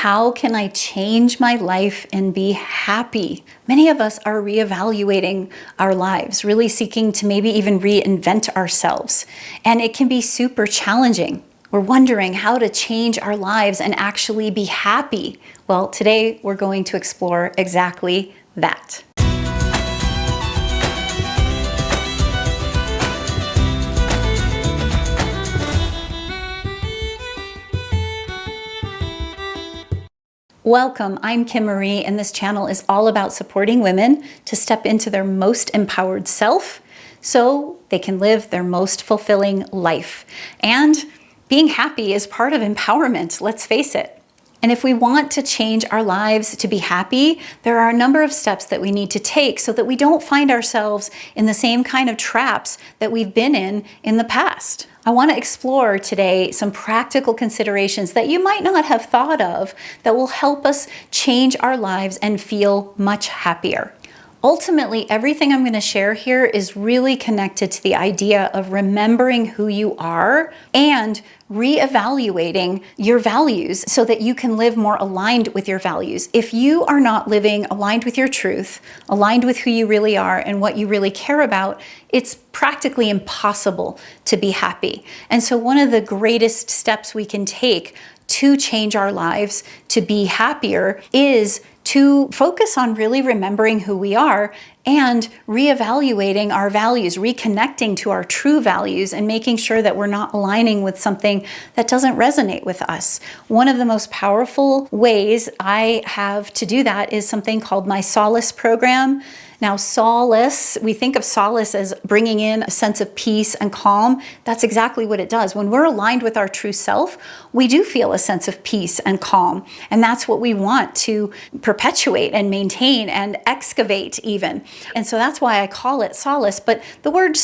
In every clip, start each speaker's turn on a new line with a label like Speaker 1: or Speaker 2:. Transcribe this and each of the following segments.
Speaker 1: How can I change my life and be happy? Many of us are reevaluating our lives, really seeking to maybe even reinvent ourselves. And it can be super challenging. We're wondering how to change our lives and actually be happy. Well, today we're going to explore exactly that. Welcome, I'm Kim Marie, and this channel is all about supporting women to step into their most empowered self so they can live their most fulfilling life. And being happy is part of empowerment, let's face it. And if we want to change our lives to be happy, there are a number of steps that we need to take so that we don't find ourselves in the same kind of traps that we've been in the past. I want to explore today some practical considerations that you might not have thought of that will help us change our lives and feel much happier. Ultimately, everything I'm going to share here is really connected to the idea of remembering who you are and reevaluating your values so that you can live more aligned with your values. If you are not living aligned with your truth, aligned with who you really are and what you really care about, it's practically impossible to be happy. And so one of the greatest steps we can take to change our lives to be happier is to focus on really remembering who we are and reevaluating our values, reconnecting to our true values and making sure that we're not aligning with something that doesn't resonate with us. One of the most powerful ways I have to do that is something called my Solace program. Now, solace, we think of solace as bringing in a sense of peace and calm. That's exactly what it does. When we're aligned with our true self, we do feel a sense of peace and calm. And that's what we want to perpetuate and maintain and excavate even. And so that's why I call it solace. But the word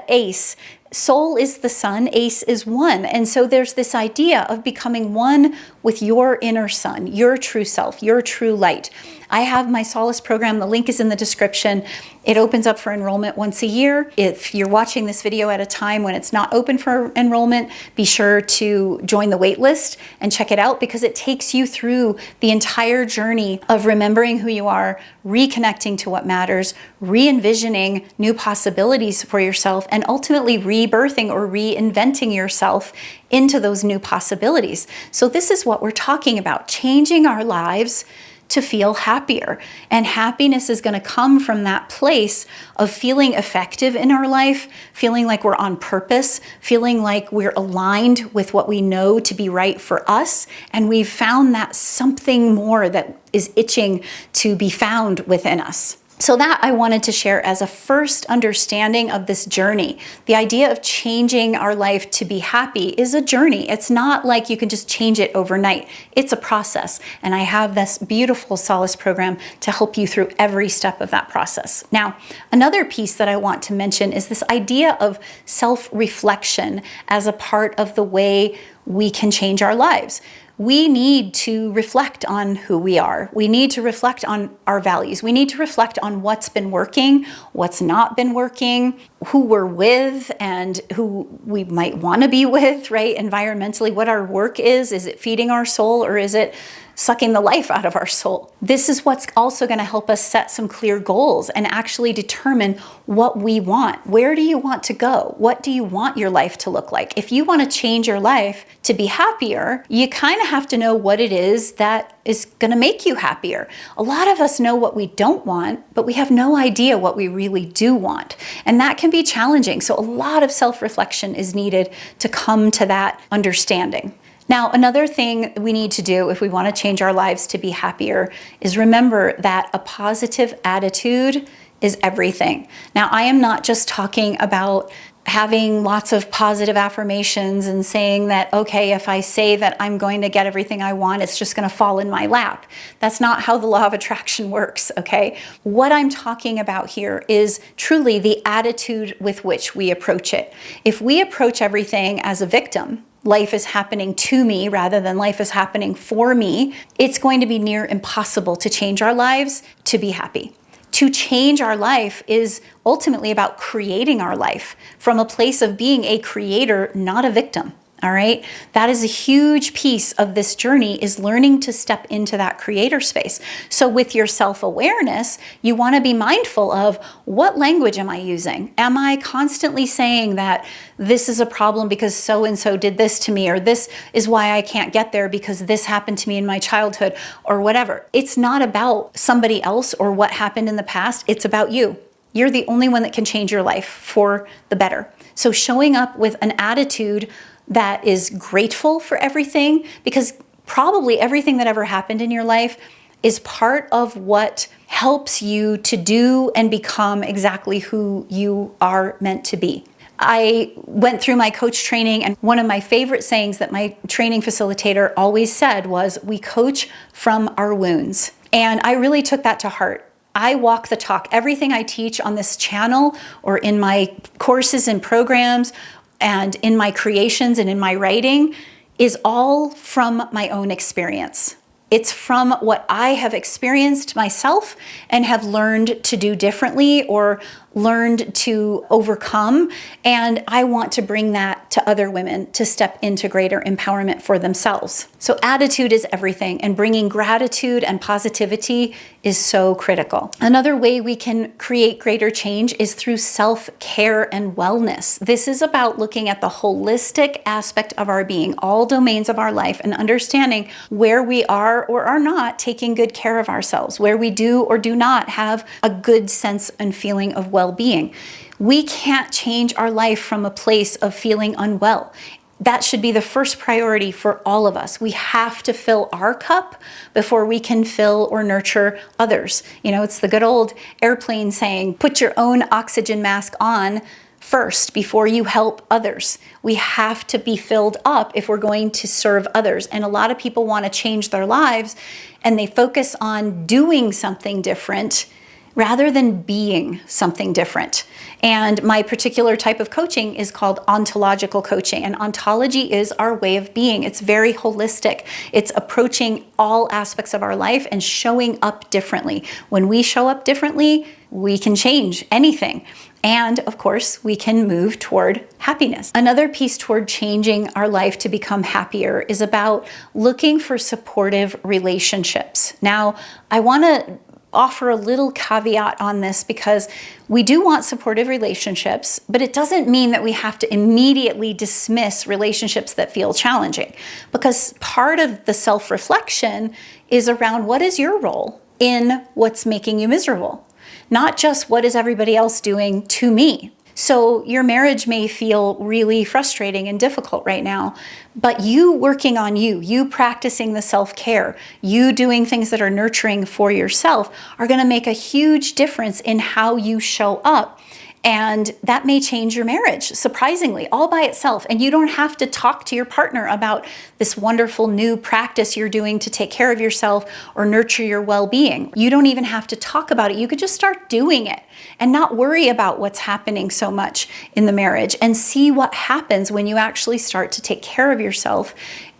Speaker 1: ace, soul is the sun, ace is one. And so there's this idea of becoming one with your inner sun, your true self, your true light. I have my Solace program. The link is in the description. It opens up for enrollment once a year. If you're watching this video at a time when it's not open for enrollment, be sure to join the wait list and check it out because it takes you through the entire journey of remembering who you are, reconnecting to what matters, re-envisioning new possibilities for yourself, and ultimately rebirthing or reinventing yourself into those new possibilities. So this is what we're talking about, changing our lives to feel happier. And happiness is going to come from that place of feeling effective in our life, feeling like we're on purpose, feeling like we're aligned with what we know to be right for us. And we've found that something more that is itching to be found within us. So that I wanted to share as a first understanding of this journey. The idea of changing our life to be happy is a journey. It's not like you can just change it overnight. It's a process. And I have this beautiful Solace program to help you through every step of that process. Now, another piece that I want to mention is this idea of self-reflection as a part of the way we can change our lives. We need to reflect on who we are. We need to reflect on our values. We need to reflect on what's been working, what's not been working, who we're with and who we might want to be with, right? Environmentally, what our work is. Is it feeding our soul or is it sucking the life out of our soul? This is what's also going to help us set some clear goals and actually determine what we want. Where do you want to go? What do you want your life to look like? If you want to change your life to be happier, you kind of have to know what it is that is going to make you happier. A lot of us know what we don't want, but we have no idea what we really do want. And that can be challenging. So a lot of self-reflection is needed to come to that understanding. Now, another thing we need to do if we want to change our lives to be happier is remember that a positive attitude is everything. Now, I am not just talking about having lots of positive affirmations and saying that, okay, if I say that I'm going to get everything I want, it's just going to fall in my lap. That's not how the law of attraction works, okay? What I'm talking about here is truly the attitude with which we approach it. If we approach everything as a victim, life is happening to me rather than life is happening for me, it's going to be near impossible to change our lives to be happy. To change our life is ultimately about creating our life from a place of being a creator, not a victim. All right. That is a huge piece of this journey, is learning to step into that creator space. So with your self-awareness, you want to be mindful of, what language am I using? Am I constantly saying that this is a problem because so-and-so did this to me, or this is why I can't get there because this happened to me in my childhood, or whatever? It's not about somebody else or what happened in the past. It's about you. You're the only one that can change your life for the better. So showing up with an attitude that is grateful for everything, because probably everything that ever happened in your life is part of what helps you to do and become exactly who you are meant to be. I went through my coach training, and one of my favorite sayings that my training facilitator always said was, we coach from our wounds. And I really took that to heart. I walk the talk. Everything I teach on this channel or in my courses and programs and in my creations and in my writing is all from my own experience. It's from what I have experienced myself and have learned to do differently or learned to overcome. And I want to bring that to other women to step into greater empowerment for themselves. So attitude is everything, and bringing gratitude and positivity is so critical. Another way we can create greater change is through self-care and wellness. This is about looking at the holistic aspect of our being, all domains of our life, and understanding where we are or are not taking good care of ourselves, where we do or do not have a good sense and feeling of well-being. We can't change our life from a place of feeling unwell. That should be the first priority for all of us. We have to fill our cup before we can fill or nurture others. You know, it's the good old airplane saying, put your own oxygen mask on first before you help others. We have to be filled up if we're going to serve others. And a lot of people want to change their lives, and they focus on doing something different rather than being something different. And my particular type of coaching is called ontological coaching. And ontology is our way of being. It's very holistic. It's approaching all aspects of our life and showing up differently. When we show up differently, we can change anything. And of course, we can move toward happiness. Another piece toward changing our life to become happier is about looking for supportive relationships. Now, I want to offer a little caveat on this, because we do want supportive relationships, but it doesn't mean that we have to immediately dismiss relationships that feel challenging, because part of the self-reflection is around, what is your role in what's making you miserable? Not just what is everybody else doing to me. So your marriage may feel really frustrating and difficult right now, but you working on you practicing the self-care, you doing things that are nurturing for yourself are going to make a huge difference in how you show up. And that may change your marriage, surprisingly, all by itself. And you don't have to talk to your partner about this wonderful new practice you're doing to take care of yourself or nurture your well-being. You don't even have to talk about it. You could just start doing it and not worry about what's happening so much in the marriage, and see what happens when you actually start to take care of yourself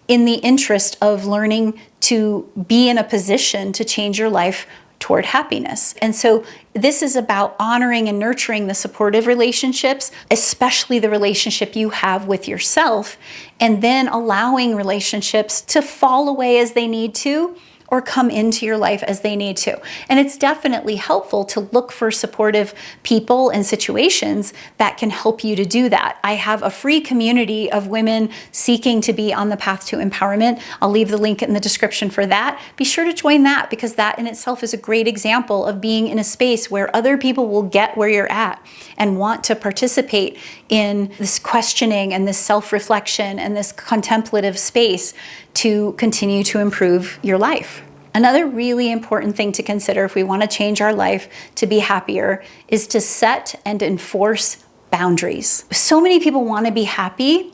Speaker 1: in the interest of learning to be in a position to change your life toward happiness. And so this is about honoring and nurturing the supportive relationships, especially the relationship you have with yourself, and then allowing relationships to fall away as they need to, or come into your life as they need to. And it's definitely helpful to look for supportive people and situations that can help you to do that. I have a free community of women seeking to be on the path to empowerment. I'll leave the link in the description for that. Be sure to join that, because that in itself is a great example of being in a space where other people will get where you're at and want to participate in this questioning and this self-reflection and this contemplative space to continue to improve your life. Another really important thing to consider if we want to change our life to be happier is to set and enforce boundaries. So many people want to be happy,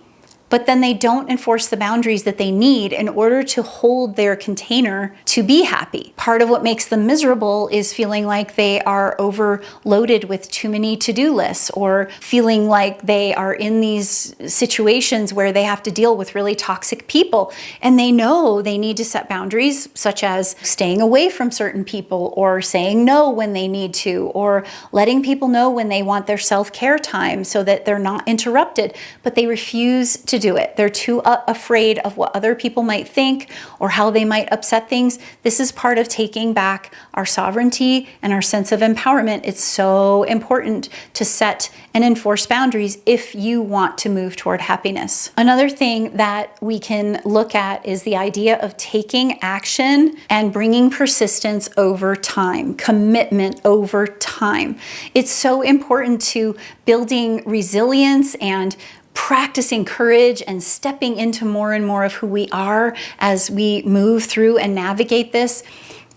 Speaker 1: but then they don't enforce the boundaries that they need in order to hold their container to be happy. Part of what makes them miserable is feeling like they are overloaded with too many to-do lists, or feeling like they are in these situations where they have to deal with really toxic people. And they know they need to set boundaries, such as staying away from certain people, or saying no when they need to, or letting people know when they want their self-care time so that they're not interrupted. But they refuse to do it. They're too afraid of what other people might think or how they might upset things. This is part of taking back our sovereignty and our sense of empowerment. It's so important to set and enforce boundaries if you want to move toward happiness. Another thing that we can look at is the idea of taking action and bringing persistence over time, commitment over time. It's so important to building resilience and practicing courage and stepping into more and more of who we are as we move through and navigate this.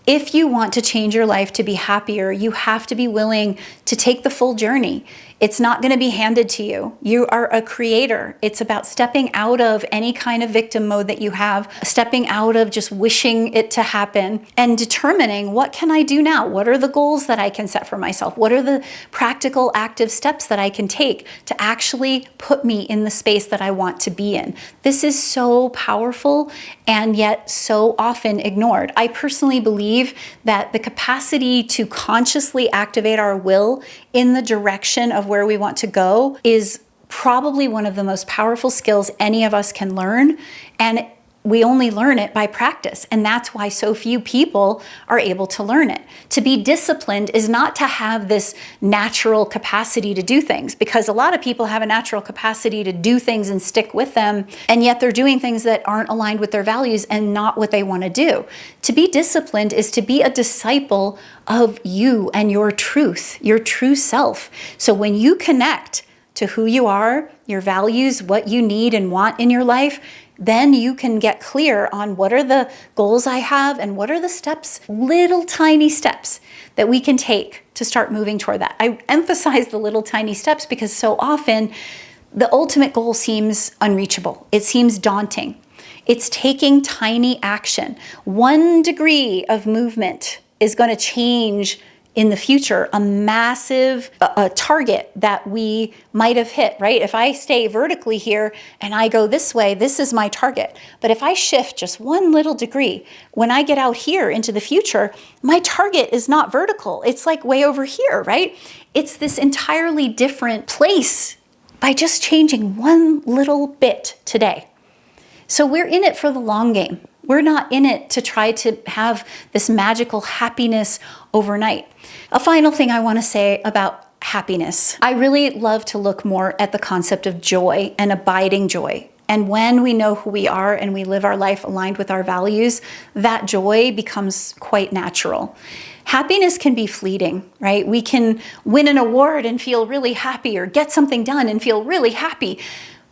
Speaker 1: If you want to change your life to be happier, you have to be willing to take the full journey. It's not going to be handed to you. You are a creator. It's about stepping out of any kind of victim mode that you have, stepping out of just wishing it to happen and determining, what can I do now? What are the goals that I can set for myself? What are the practical, active steps that I can take to actually put me in the space that I want to be in? This is so powerful and yet so often ignored. I personally believe that the capacity to consciously activate our will in the direction of where we want to go is probably one of the most powerful skills any of us can learn. And we only learn it by practice. And that's why so few people are able to learn it. To be disciplined is not to have this natural capacity to do things, because a lot of people have a natural capacity to do things and stick with them, and yet they're doing things that aren't aligned with their values and not what they want to do. To be disciplined is to be a disciple of you and your truth, your true self. So when you connect to who you are, your values, what you need and want in your life, then you can get clear on what are the goals I have and what are the steps, little tiny steps that we can take to start moving toward that. I emphasize the little tiny steps because so often the ultimate goal seems unreachable. It seems daunting. It's taking tiny action. 1 degree of movement is going to change in the future a massive target that we might have hit, right? If I stay vertically here and I go this way, this is my target. But if I shift just 1 little degree, when I get out here into the future, my target is not vertical. It's like way over here, right? It's this entirely different place by just changing 1 little bit today. So we're in it for the long game. We're not in it to try to have this magical happiness overnight. A final thing I want to say about happiness. I really love to look more at the concept of joy and abiding joy. And when we know who we are and we live our life aligned with our values, that joy becomes quite natural. Happiness can be fleeting, right? We can win an award and feel really happy, or get something done and feel really happy,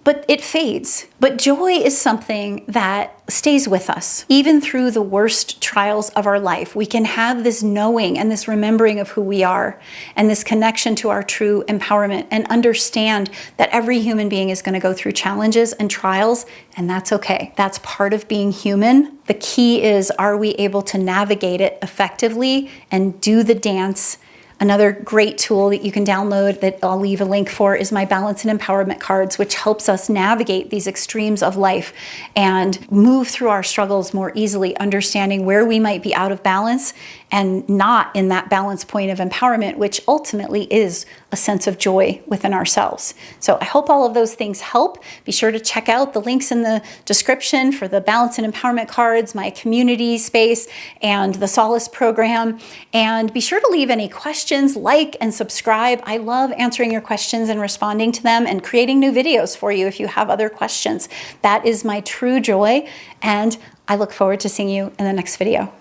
Speaker 1: but it fades. But joy is something that stays with us. Even through the worst trials of our life, we can have this knowing and this remembering of who we are and this connection to our true empowerment, and understand that every human being is going to go through challenges and trials, and that's okay. That's part of being human. The key is, are we able to navigate it effectively and do the dance? Another great tool that you can download that I'll leave a link for is my balance and empowerment cards, which helps us navigate these extremes of life and move through our struggles more easily, understanding where we might be out of balance and not in that balance point of empowerment, which ultimately is a sense of joy within ourselves. So I hope all of those things help. Be sure to check out the links in the description for the balance and empowerment cards, my community space, and the Solace program. And be sure to leave any questions, like and subscribe. I love answering your questions and responding to them and creating new videos for you if you have other questions. That is my true joy, and I look forward to seeing you in the next video.